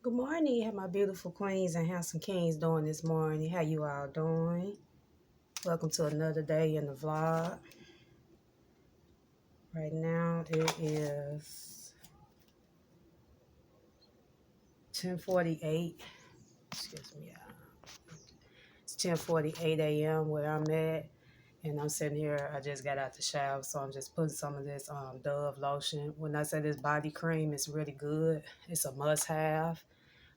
Good morning, how my beautiful queens and handsome kings doing this morning? How you all doing? Welcome to another day in the vlog. Right now it is 10:48. Excuse me, it's 10:48 a.m. where I'm at, and I'm sitting here. I just got out the shower, so I'm just putting some of this Dove lotion. When I say this body cream, it's really good. It's a must-have.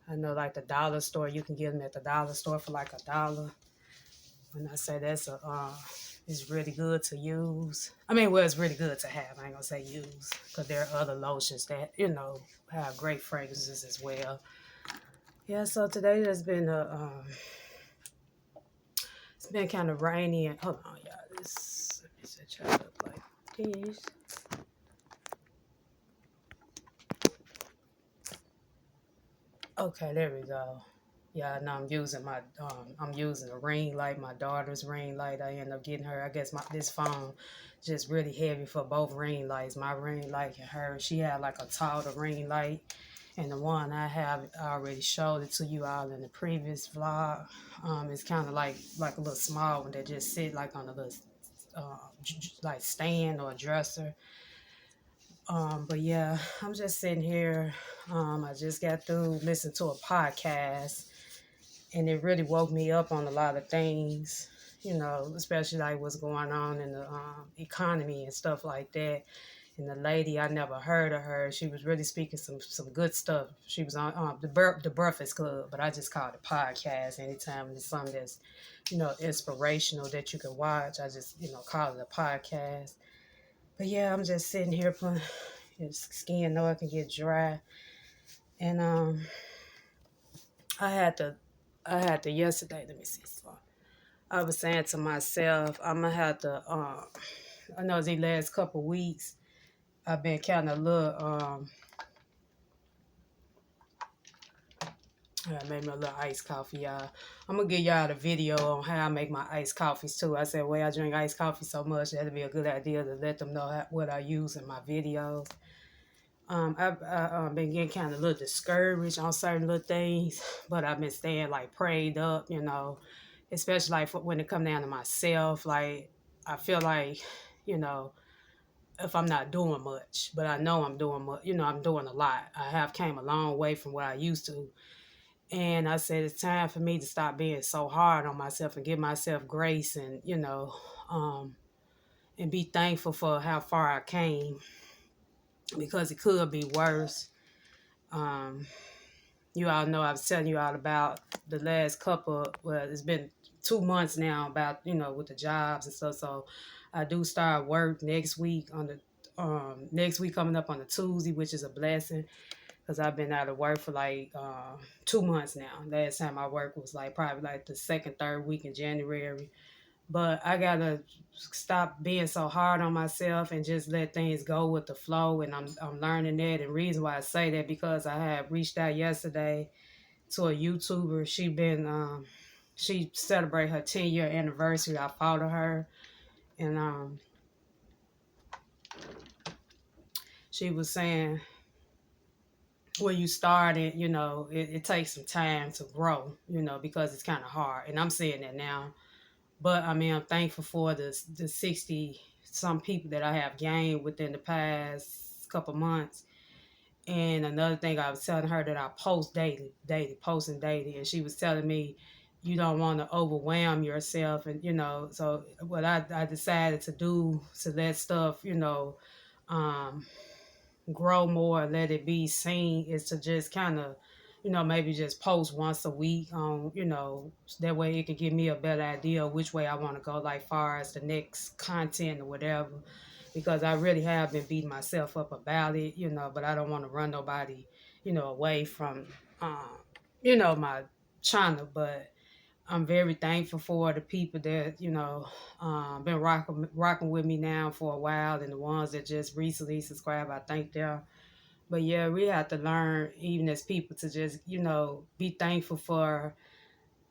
I know, like the dollar store, you can get them at the dollar store for like $1. When I say it's really good to use. I mean, well, it's really good to have. I ain't gonna say use, because there are other lotions that have great fragrances as well. Yeah. So today has been it's been kind of rainy and hold on, y'all. Let me set y'all up like this. Okay, there we go. Yeah, no, I'm using a ring light, my daughter's ring light. I end up getting her. I guess this phone just really heavy for both ring lights. My ring light and her. She had like a taller ring light, and the one I have, I already showed it to you all in the previous vlog. It's kind of like a little small one that just sit like on a little like stand or dresser. But yeah, I'm just sitting here. I just got through listening to a podcast, and it really woke me up on a lot of things, especially like what's going on in the economy and stuff like that. And the lady, I never heard of her. She was really speaking some good stuff. She was on the Breakfast Club, but I just call it a podcast. Anytime it's something that's inspirational that you can watch, I just call it a podcast. But yeah, I'm just sitting here putting his skin know it can get dry, and I had to yesterday. Let me see. So I was saying to myself, I'm gonna have to. I know these last couple weeks I've been kind of little. I made me a little iced coffee, y'all. I'm gonna give y'all the video on how I make my iced coffees too. I said, well, I drink iced coffee so much that'd be a good idea to let them know what I use in my videos. I've been getting kind of a little discouraged on certain little things, but I've been staying like prayed up, especially like when it come down to myself. Like I feel like, you know, if I'm not doing much, but I know I'm doing much, I'm doing a lot. I have came a long way from what I used to. And I said, it's time for me to stop being so hard on myself and give myself grace and, um, and be thankful for how far I came, because it could be worse. Um, you all know I was telling you all about the last well, it's been 2 months now about, with the jobs and stuff. So I do start work next week next week coming up on a Tuesday, which is a blessing, because I've been out of work for like 2 months now. Last time I worked was like probably like the second, third week in January. But I gotta stop being so hard on myself and just let things go with the flow. And I'm learning that. And reason why I say that, because I had reached out yesterday to a YouTuber. She celebrated her 10-year anniversary. I followed her, and she was saying, when you started, it takes some time to grow, because it's kind of hard. And I'm saying that now. But I mean, I'm thankful for the 60 some people that I have gained within the past couple months. And another thing, I was telling her that I post posting daily. And she was telling me, you don't want to overwhelm yourself. And, so what I decided to do to let stuff, um, grow more, let it be seen, is to just kind of, maybe just post once a week on, that way it can give me a better idea of which way I want to go, like far as the next content or whatever, because I really have been beating myself up about it, but I don't want to run nobody, away from, my channel. But I'm very thankful for the people that, been rocking with me now for a while, and the ones that just recently subscribed, I thank them. But yeah, we have to learn, even as people, to just, be thankful for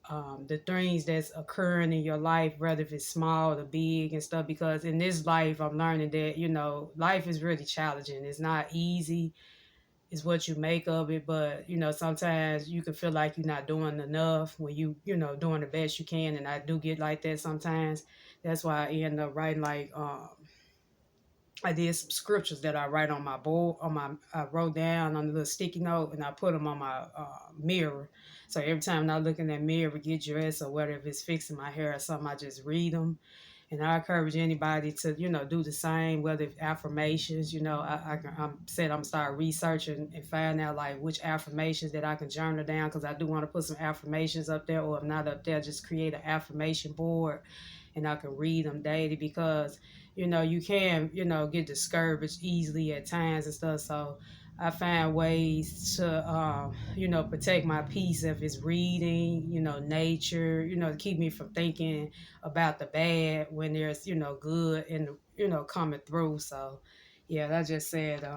the things that's occurring in your life, whether if it's small or big and stuff. Because in this life, I'm learning that, life is really challenging. It's not easy. is what you make of it. But sometimes you can feel like you're not doing enough when doing the best you can, and I do get like that sometimes. That's why I end up writing like I did some scriptures that I write on my board, I wrote down on a little sticky note, and I put them on my mirror. So every time I look in that mirror, get dressed or whatever, if it's fixing my hair or something, I just read them. And I encourage anybody to, do the same, whether it's affirmations, I'm said I'm start researching and find out like which affirmations that I can journal down, because I do want to put some affirmations up there, or if not up there, just create an affirmation board and I can read them daily, because you can get discouraged easily at times and stuff. So I find ways to protect my peace, if it's reading, nature, to keep me from thinking about the bad when there's good and coming through. So yeah, I just said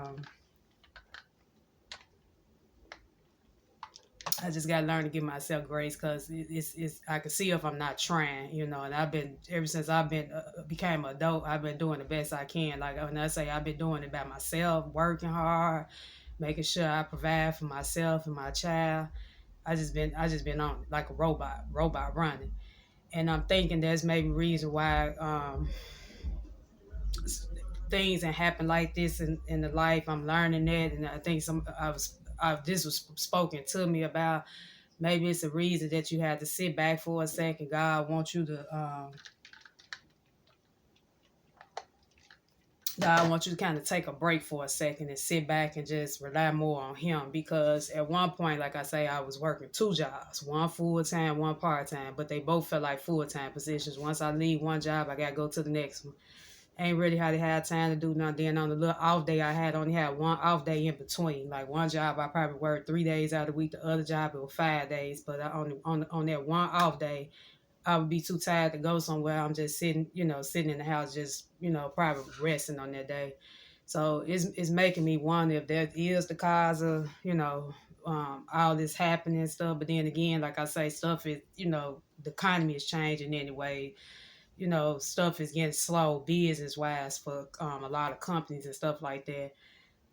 I just gotta learn to give myself grace, because it's I can see if I'm not trying, and I've been, ever since I've been became an adult, I've been doing the best I can. Like when I say I've been doing it by myself, working hard, making sure I provide for myself and my child. I just been on like a robot running, and I'm thinking there's maybe reason why things that happen like this in the life. I'm learning that, and I think this was spoken to me about. Maybe it's a reason that you had to sit back for a second. God wants you to kind of take a break for a second and sit back and just rely more on Him. Because at one point, like I say, I was working two jobs, one full time, one part time, but they both felt like full time positions. Once I leave one job, I gotta go to the next one. Ain't really how they had time to do nothing. Then on the little off day I had, only had one off day in between. Like one job I probably worked 3 days out of the week. The other job it was 5 days. But I only on that one off day, I would be too tired to go somewhere. I'm just sitting in the house, just probably resting on that day. So it's making me wonder if that is the cause of all this happening and stuff. But then again, like I say, stuff is the economy is changing anyway. Stuff is getting slow business wise for a lot of companies and stuff like that.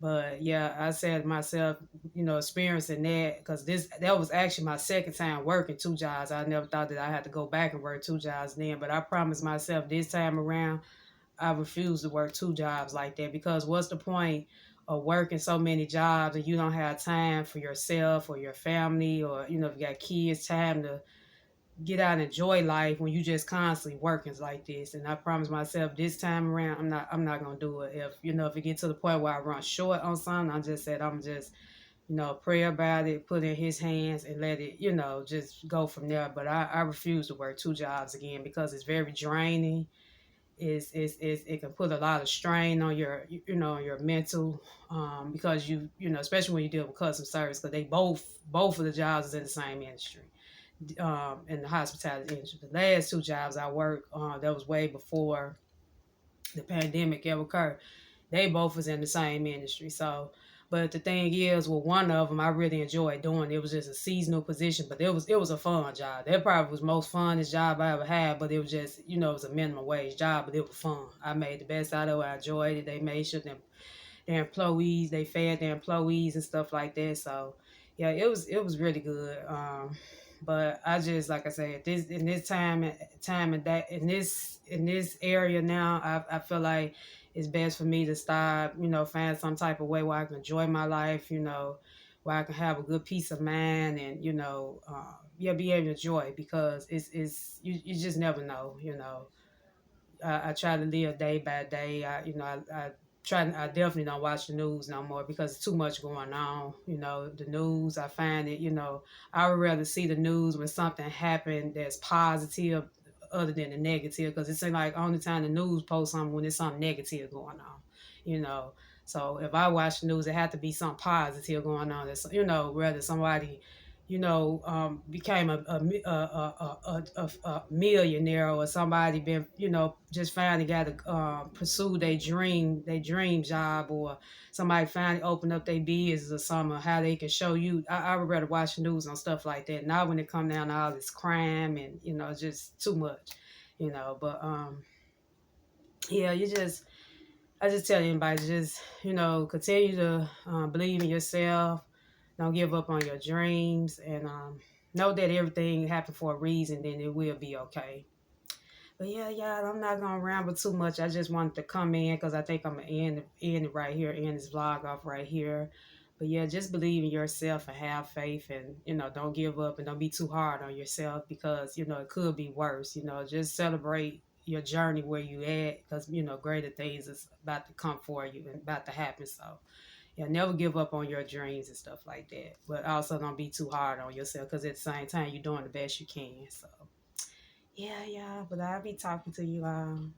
But yeah, I said to myself, experiencing that, because that was actually my second time working two jobs. I never thought that I had to go back and work two jobs then, but I promised myself this time around I refuse to work two jobs like that, because what's the point of working so many jobs and you don't have time for yourself or your family, or if you got kids, time to get out and enjoy life when you just constantly working like this. And I promise myself this time around I'm not gonna do it. If it gets to the point where I run short on something, I just said I'm just pray about it, put it in His hands, and let it just go from there. But I refuse to work two jobs again, because it's very draining. It can put a lot of strain on your mental, because especially when you deal with customer service, because they both of the jobs is in the same industry, in the hospitality industry. The last two jobs I worked, that was way before the pandemic ever occurred. They both was in the same industry. So, but the thing is, with one of them, I really enjoyed doing. It was just a seasonal position, but it was a fun job. That probably was the most funnest job I ever had. But it was just, it was a minimum wage job, but it was fun. I made the best out of it. I enjoyed it. They made sure their employees, they fed their employees and stuff like that. So yeah, it was really good. But I just, like I said, this in this time and that in this area now, I feel like it's best for me to start, find some type of way where I can enjoy my life, where I can have a good peace of mind, and yeah, be able to enjoy, because it's you just never know. I try to live day by day. I definitely don't watch the news no more, because it's too much going on. The news, I find it, I would rather see the news when something happened that's positive other than the negative, because it seems like only time the news posts something when there's something negative going on, you know. So if I watch the news, it had to be something positive going on. That's, whether somebody became a millionaire, or somebody been, just finally got to pursue their dream job, or somebody finally opened up their business or something, how they can show you. I would rather watch the news on stuff like that. Not when it come down to all this crime and, just too much, but yeah, you just, I just tell anybody, just, continue to believe in yourself. Don't give up on your dreams, and know that everything happened for a reason. Then it will be okay. But yeah, y'all, I'm not gonna ramble too much. I just wanted to come in because I think I'm gonna end it right here, end this vlog off right here. But yeah, just believe in yourself and have faith, and don't give up and don't be too hard on yourself because it could be worse. Just celebrate your journey where you at because greater things is about to come for you and about to happen. So yeah, never give up on your dreams and stuff like that. But also don't be too hard on yourself because at the same time you're doing the best you can. So yeah, yeah. But I'll be talking to you. Bye.